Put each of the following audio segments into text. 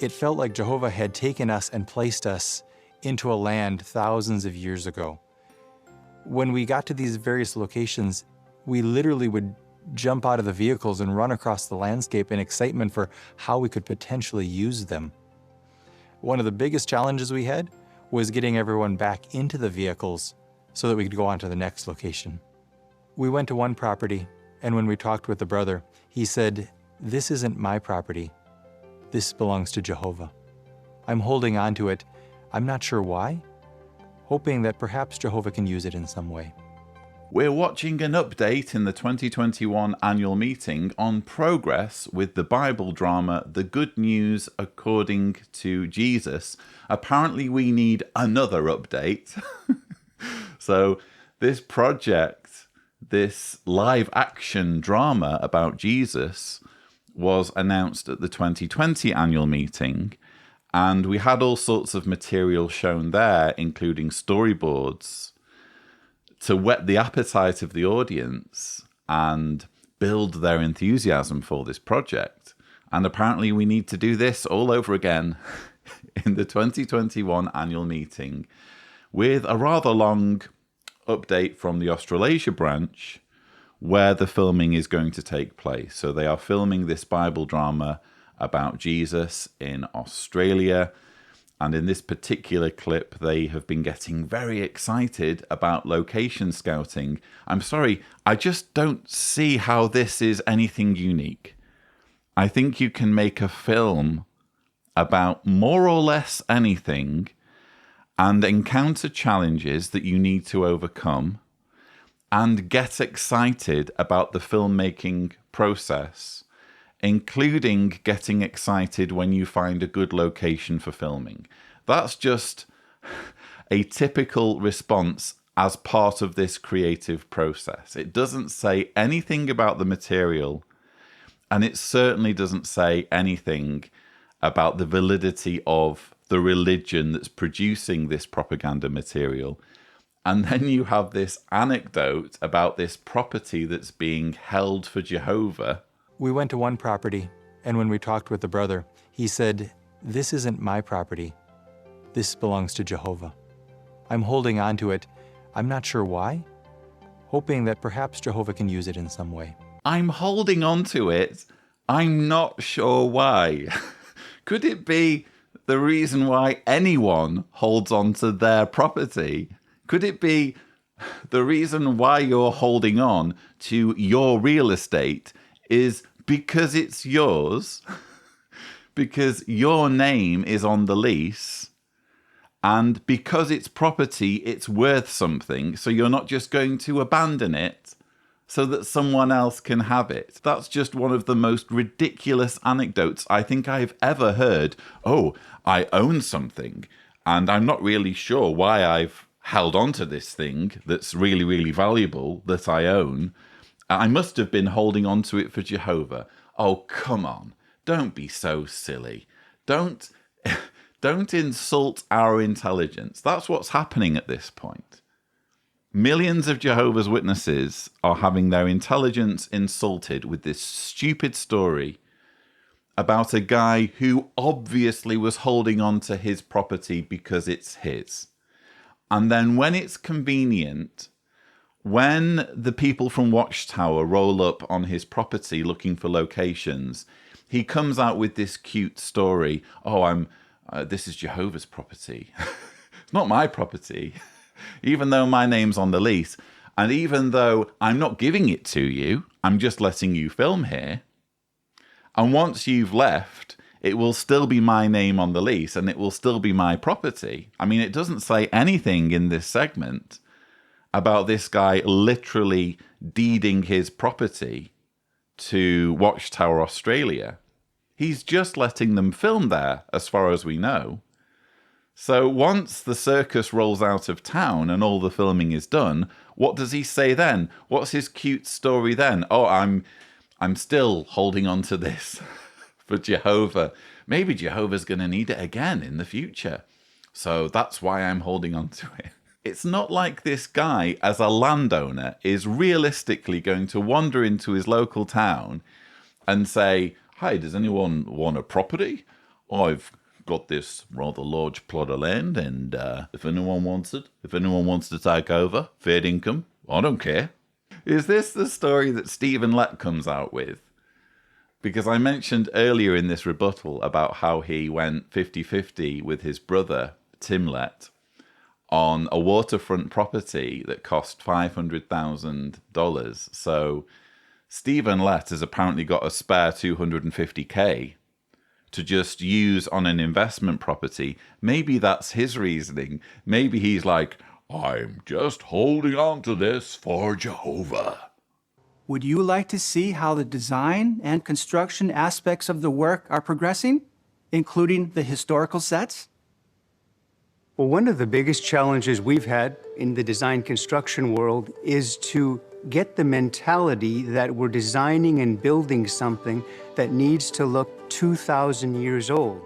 It felt like Jehovah had taken us and placed us into a land thousands of years ago. When we got to these various locations, we literally would jump out of the vehicles and run across the landscape in excitement for how we could potentially use them. One of the biggest challenges we had was getting everyone back into the vehicles so that we could go on to the next location. We went to one property, and when we talked with the brother, he said, "This isn't my property. This belongs to Jehovah. I'm holding on to it. I'm not sure why, hoping that perhaps Jehovah can use it in some way." We're watching an update in the 2021 annual meeting on progress with the Bible drama The Good News According to Jesus. Apparently we need another update. So this project, this live action drama about Jesus, was announced at the 2020 annual meeting, and we had all sorts of material shown there, including storyboards, to whet the appetite of the audience and build their enthusiasm for this project. And apparently we need to do this all over again in the 2021 annual meeting with a rather long update from the Australasia branch where the filming is going to take place. So they are filming this Bible drama about Jesus in Australia. And in this particular clip, they have been getting very excited about location scouting. I'm sorry, I just don't see how this is anything unique. I think you can make a film about more or less anything and encounter challenges that you need to overcome and get excited about the filmmaking process, including getting excited when you find a good location for filming. That's just a typical response as part of this creative process. It doesn't say anything about the material, and it certainly doesn't say anything about the validity of the religion that's producing this propaganda material. And then you have this anecdote about this property that's being held for Jehovah. We went to one property, and when we talked with the brother, he said, "This isn't my property. This belongs to Jehovah. I'm holding on to it. I'm not sure why, hoping that perhaps Jehovah can use it in some way." I'm holding on to it. I'm not sure why. Could it be the reason why anyone holds on to their property? Could it be the reason why you're holding on to your real estate is because it's yours, because your name is on the lease, and because it's property, it's worth something, so you're not just going to abandon it so that someone else can have it? That's just one of the most ridiculous anecdotes I think I've ever heard. Oh, I own something, and I'm not really sure why I've held on to this thing that's really, really valuable that I own. I must have been holding on to it for Jehovah. Oh, come on. Don't be so silly. Don't insult our intelligence. That's what's happening at this point. Millions of Jehovah's Witnesses are having their intelligence insulted with this stupid story about a guy who obviously was holding on to his property because it's his. And then when it's convenient, when the people from Watchtower roll up on his property looking for locations, he comes out with this cute story. Oh, this is Jehovah's property. It's not my property, even though my name's on the lease. And even though I'm not giving it to you, I'm just letting you film here. And once you've left, it will still be my name on the lease and it will still be my property. I mean, it doesn't say anything in this segment about this guy literally deeding his property to Watchtower Australia. He's just letting them film there, as far as we know. So once the circus rolls out of town and all the filming is done, what does he say then? What's his cute story then? Oh, I'm still holding on to this for Jehovah. Maybe Jehovah's going to need it again in the future. So that's why I'm holding on to it. It's not like this guy, as a landowner, is realistically going to wander into his local town and say, "Hi, does anyone want a property? I've got this rather large plot of land, and if anyone wants it, if anyone wants to take over, fair income, I don't care. Is this the story that Stephen Lett comes out with? Because I mentioned earlier in this rebuttal about how he went 50-50 with his brother, Tim Lett, on a waterfront property that cost $500,000. So Stephen Lett has apparently got a spare $250K to just use on an investment property. Maybe that's his reasoning. Maybe he's like, I'm just holding on to this for Jehovah. Would you like to see how the design and construction aspects of the work are progressing, including the historical sets? Well, one of the biggest challenges we've had in the design construction world is to get the mentality that we're designing and building something that needs to look 2,000 years old.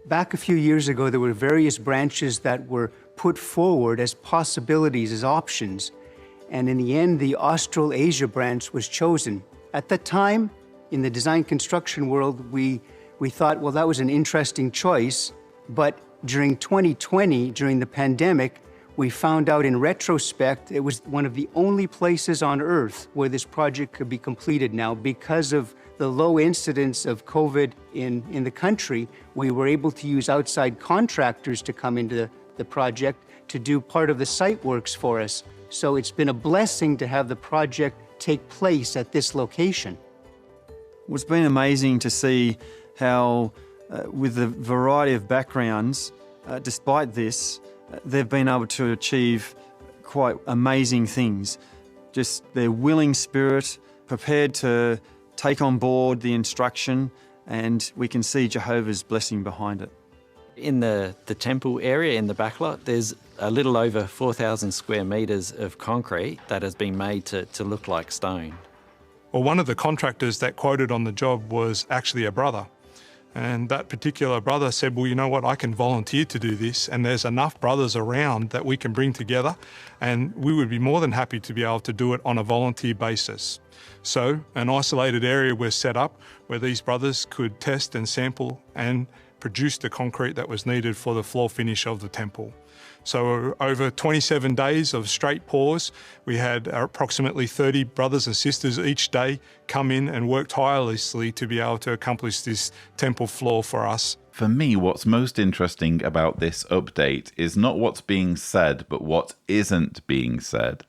Back a few years ago, there were various branches that were put forward as possibilities, as options. And in the end, the Australasia branch was chosen. At the time, in the design construction world, we thought, well, that was an interesting choice. But during 2020, during the pandemic, we found out in retrospect it was one of the only places on Earth where this project could be completed now. Because of the low incidence of COVID in the country, we were able to use outside contractors to come into the project to do part of the site works for us. So it's been a blessing to have the project take place at this location. It's been amazing to see how, with the variety of backgrounds, despite this, they've been able to achieve quite amazing things. Just their willing spirit, prepared to take on board the instruction, and we can see Jehovah's blessing behind it. In the temple area in the backlot, there's a little over 4,000 square metres of concrete that has been made to look like stone. Well, one of the contractors that quoted on the job was actually a brother. And that particular brother said, well, you know what, I can volunteer to do this, and there's enough brothers around that we can bring together, and we would be more than happy to be able to do it on a volunteer basis. So an isolated area was set up where these brothers could test and sample and produce the concrete that was needed for the floor finish of the temple. So over 27 days of straight pours, we had approximately 30 brothers and sisters each day come in and work tirelessly to be able to accomplish this temple floor for us. For me, what's most interesting about this update is not what's being said, but what isn't being said.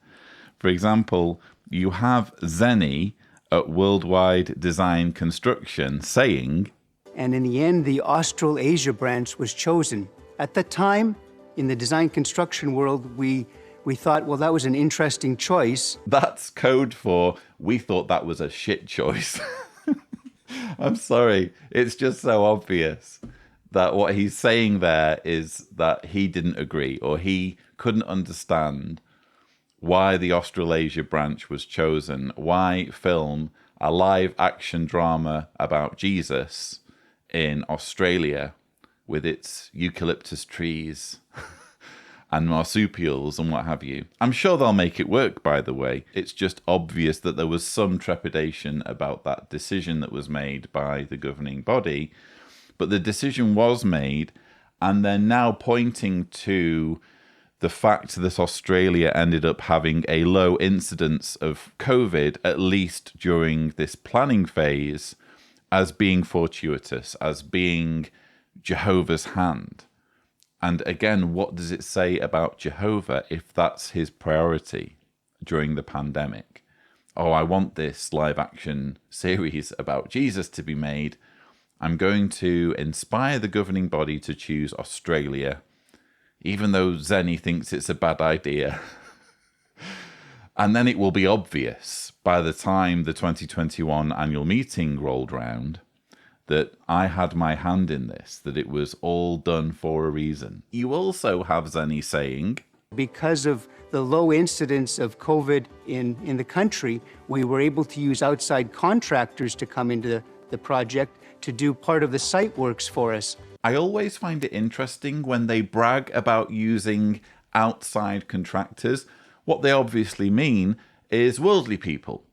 For example, you have Zenny at Worldwide Design Construction saying, And in the end, the Australasia branch was chosen. At the time, in the design construction world, we thought, well, that was an interesting choice. That's code for, we thought that was a shit choice. I'm sorry. It's just so obvious that what he's saying there is that he didn't agree, or he couldn't understand why the Australasia branch was chosen, why film a live action drama about Jesus in Australia with its eucalyptus trees and marsupials and what have you. I'm sure they'll make it work, by the way. It's just obvious that there was some trepidation about that decision that was made by the governing body. But the decision was made, and they're now pointing to the fact that Australia ended up having a low incidence of COVID, at least during this planning phase, as being fortuitous, as being Jehovah's hand. And again, what does it say about Jehovah if that's his priority during the pandemic? Oh, I want this live action series about Jesus to be made. I'm going to inspire the governing body to choose Australia, even though Zenny thinks it's a bad idea. And then it will be obvious by the time the 2021 annual meeting rolled round that I had my hand in this, that it was all done for a reason. You also have Zenny saying, because of the low incidence of COVID in the country, we were able to use outside contractors to come into the project to do part of the site works for us. I always find it interesting when they brag about using outside contractors. What they obviously mean is worldly people.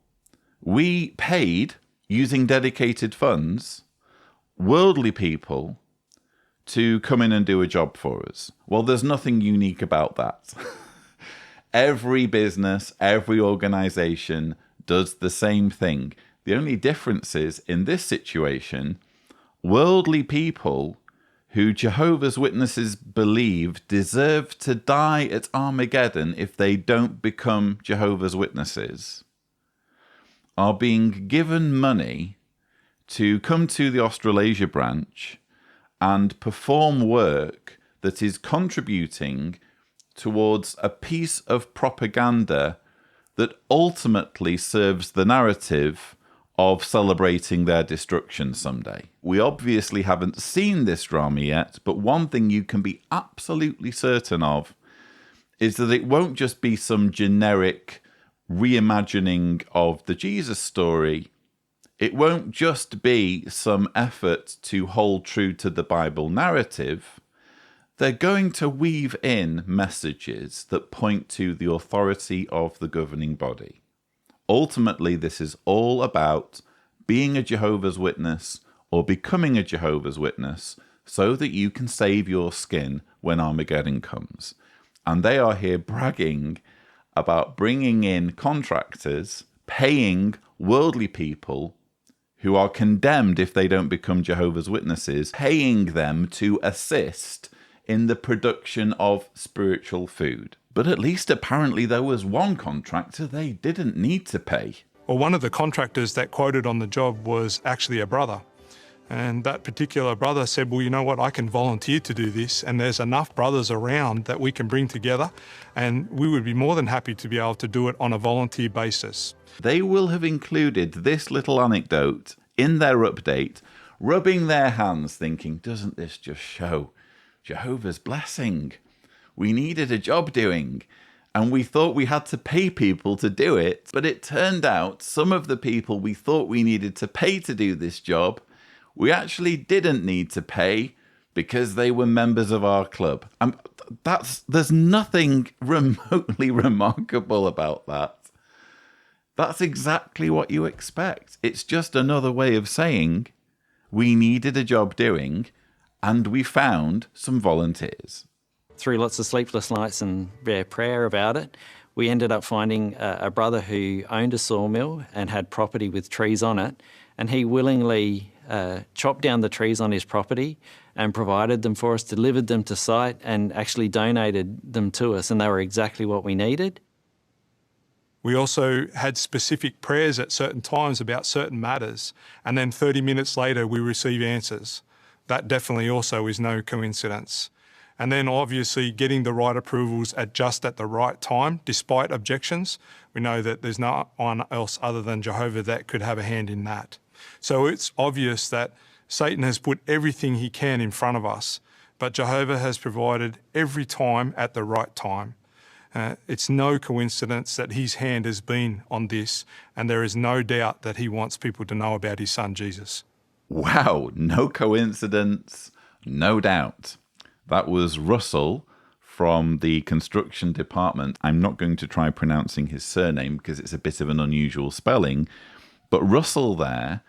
We paid, using dedicated funds, worldly people to come in and do a job for us. Well, there's nothing unique about that. Every business, every organization does the same thing. The only difference is, in this situation, worldly people who Jehovah's Witnesses believe deserve to die at Armageddon if they don't become Jehovah's Witnesses, are being given money to come to the Australasia branch and perform work that is contributing towards a piece of propaganda that ultimately serves the narrative of celebrating their destruction someday. We obviously haven't seen this drama yet, but one thing you can be absolutely certain of is that it won't just be some generic reimagining of the Jesus story. It won't just be some effort to hold true to the Bible narrative. They're going to weave in messages that point to the authority of the governing body. Ultimately, this is all about being a Jehovah's Witness or becoming a Jehovah's Witness so that you can save your skin when Armageddon comes. And they are here bragging about bringing in contractors, paying worldly people who are condemned if they don't become Jehovah's Witnesses, paying them to assist in the production of spiritual food. But at least apparently there was one contractor they didn't need to pay. Well, one of the contractors that quoted on the job was actually a brother. And that particular brother said, well, you know what, I can volunteer to do this, and there's enough brothers around that we can bring together, and we would be more than happy to be able to do it on a volunteer basis. They will have included this little anecdote in their update, rubbing their hands thinking, doesn't this just show Jehovah's blessing? We needed a job doing, and we thought we had to pay people to do it, but it turned out some of the people we thought we needed to pay to do this job, we didn't need to pay because they were members of our club. There's nothing remotely remarkable about that. That's exactly what you expect. It's just another way of saying we needed a job doing and we found some volunteers. Through lots of sleepless nights and prayer about it, we ended up finding a brother who owned a sawmill and had property with trees on it, and he willingly chopped down the trees on his property and provided them for us, delivered them to site, and actually donated them to us, and they were exactly what we needed. We also had specific prayers at certain times about certain matters, and then 30 minutes later we receive answers. That definitely also is no coincidence. And then obviously getting the right approvals at the right time, despite objections. We know that there's no one else other than Jehovah that could have a hand in that. So it's obvious that Satan has put everything he can in front of us, but Jehovah has provided every time at the right time. It's no coincidence that his hand has been on this, and there is no doubt that he wants people to know about his son, Jesus. Wow, no coincidence, no doubt. That was Russell from the construction department. I'm not going to try pronouncing his surname because it's a bit of an unusual spelling, but Russell there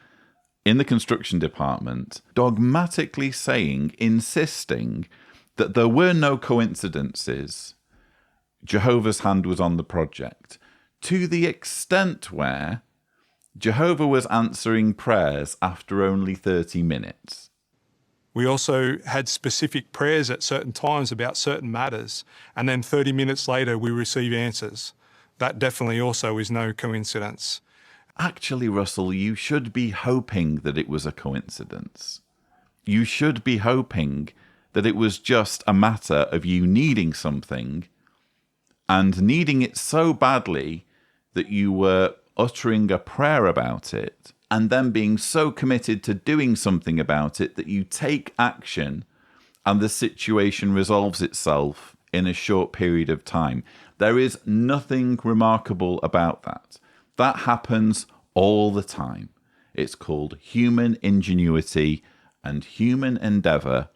in the construction department dogmatically saying, insisting that there were no coincidences. Jehovah's hand was on the project, to the extent where Jehovah was answering prayers after only 30 minutes. We also had specific prayers at certain times about certain matters, and then 30 minutes later we receive answers. That definitely also is no coincidence. Actually, Russell, you should be hoping that it was a coincidence. You should be hoping that it was just a matter of you needing something and needing it so badly that you were uttering a prayer about it and then being so committed to doing something about it that you take action and the situation resolves itself in a short period of time. There is nothing remarkable about that. That happens all the time. It's called human ingenuity and human endeavour.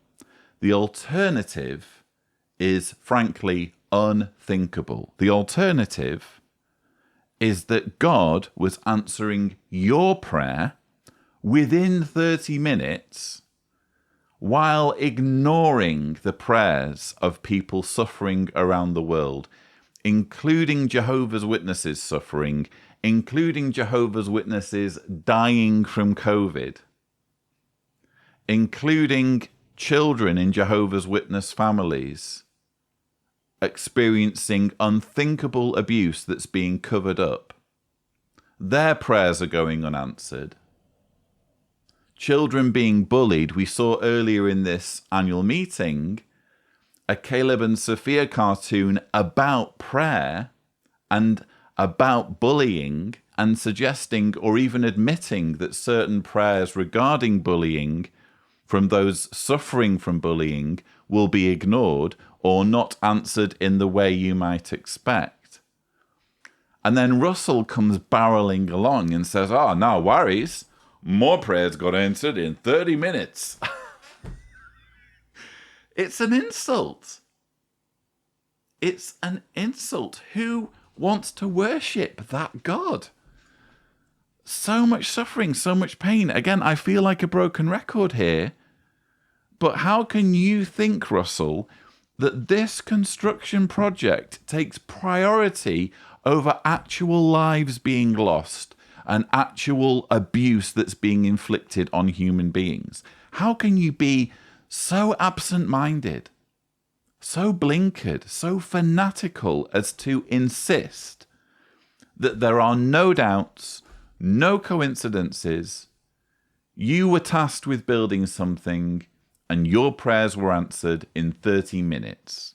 The alternative is, frankly, unthinkable. The alternative is that God was answering your prayer within 30 minutes while ignoring the prayers of people suffering around the world, including Jehovah's Witnesses suffering, including Jehovah's Witnesses dying from COVID, including children in Jehovah's Witness families experiencing unthinkable abuse that's being covered up. Their prayers are going unanswered. Children being bullied. We saw earlier in this annual meeting a Caleb and Sophia cartoon about prayer and about bullying, and suggesting or even admitting that certain prayers regarding bullying from those suffering from bullying will be ignored or not answered in the way you might expect. And then Russell comes barreling along and says, "Oh, no worries. More prayers got answered in 30 minutes. It's an insult. It's an insult. Who wants to worship that God? So much suffering, so much pain. Again, I feel like a broken record here. But how can you think, Russell, that this construction project takes priority over actual lives being lost and actual abuse that's being inflicted on human beings? How can you be so absent-minded, so blinkered, so fanatical as to insist that there are no doubts, no coincidences? You were tasked with building something and your prayers were answered in 30 minutes.